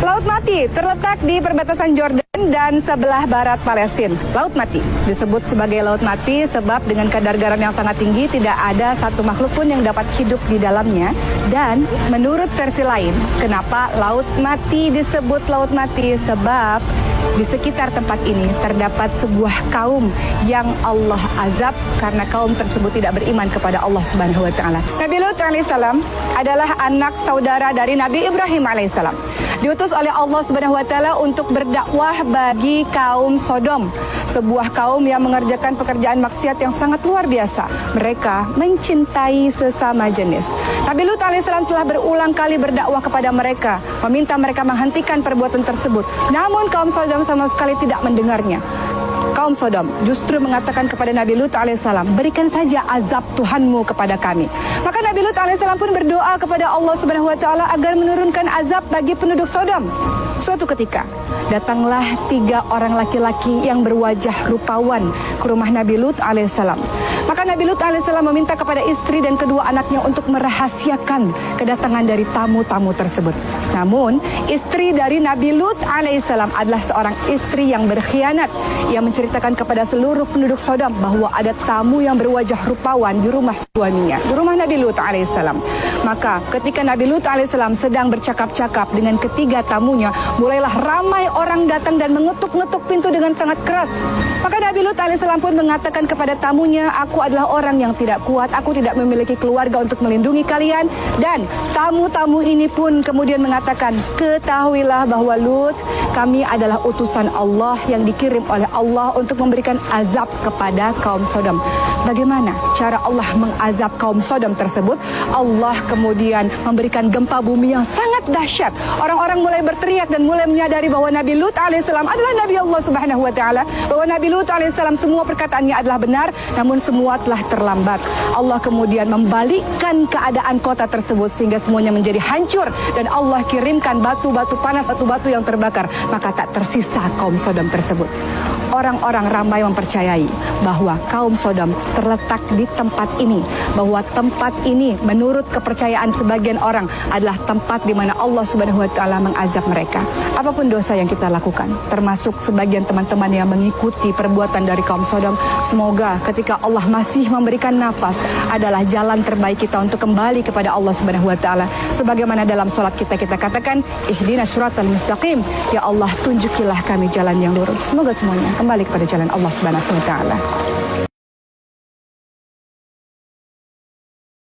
Laut Mati terletak di perbatasan Jordan dan sebelah barat Palestina. Laut Mati disebut sebagai Laut Mati sebab dengan kadar garam yang sangat tinggi tidak ada satu makhluk pun yang dapat hidup di dalamnya. Dan menurut versi lain, kenapa Laut Mati disebut Laut Mati? Sebab di sekitar tempat ini terdapat sebuah kaum yang Allah azab karena kaum tersebut tidak beriman kepada Allah Subhanahu wa taala. Nabi Lut alaihissalam adalah anak saudara dari Nabi Ibrahim alaihissalam. Diutus oleh Allah Subhanahu wa taala untuk berdakwah bagi kaum Sodom, sebuah kaum yang mengerjakan pekerjaan maksiat yang sangat luar biasa. Mereka mencintai sesama jenis. Nabi Lut alaihissalam telah berulang kali berdakwah kepada mereka, meminta mereka menghentikan perbuatan tersebut. Namun kaum Sodom sama sekali tidak mendengarnya. Kaum Sodom justru mengatakan kepada Nabi Lut alaihissalam, berikan saja azab Tuhanmu kepada kami. Maka Nabi Lut alaihissalam pun berdoa kepada Allah Subhanahu wa taala agar menurunkan azab bagi penduduk Sodom. Suatu ketika datanglah 3 orang laki-laki yang berwajah rupawan ke rumah Nabi Lut alaihissalam. Maka Nabi Lut alaihissalam meminta kepada istri dan kedua anaknya untuk merahasiakan kedatangan dari tamu-tamu tersebut. Namun istri dari Nabi Lut alaihissalam adalah seorang istri yang berkhianat, yang menceritakan kepada seluruh penduduk Sodom bahwa ada tamu yang berwajah rupawan di rumah suaminya, di rumah Nabi Lut alaihissalam. Maka ketika Nabi Lut alaihissalam sedang bercakap-cakap dengan ketiga tamunya, mulailah ramai orang datang dan mengetuk-ngetuk pintu dengan sangat keras. Maka Nabi Lut alaihissalam pun mengatakan kepada tamunya, aku adalah orang yang tidak kuat, aku tidak memiliki keluarga untuk melindungi kalian. Dan tamu-tamu ini pun kemudian mengatakan, ketahuilah bahwa Lut, kami adalah utusan Allah yang dikirim oleh Allah untuk memberikan azab kepada kaum Sodom. Bagaimana cara Allah mengazab kaum Sodom tersebut? Allah kemudian memberikan gempa bumi yang sangat dahsyat. Orang-orang mulai berteriak dan mulai menyadari bahwa Nabi Lut alaihissalam adalah Nabi Allah Subhanahu wa taala, bahwa Nabi Lut alaihissalam semua perkataannya adalah benar, namun semua telah terlambat. Allah kemudian membalikkan keadaan kota tersebut sehingga semuanya menjadi hancur dan Allah kirimkan batu-batu panas, batu-batu yang terbakar, maka tak tersisa kaum Sodom tersebut. Orang-orang ramai mempercayai bahwa kaum Sodom terletak di tempat ini, bahwa tempat ini menurut kepercayaan sebagian orang adalah tempat di mana Allah Subhanahu wa taala mengazab mereka. Apapun dosa yang kita lakukan, termasuk sebagian teman-teman yang mengikuti perbuatan dari kaum Sodom, semoga ketika Allah masih memberikan nafas adalah jalan terbaik kita untuk kembali kepada Allah Subhanahu wa taala. Sebagaimana dalam salat kita katakan, ihdinas siratal mustaqim, ya Allah tunjukilah kami jalan yang lurus. Semoga semuanya kembali kepada jalan Allah Subhanahu wa taala.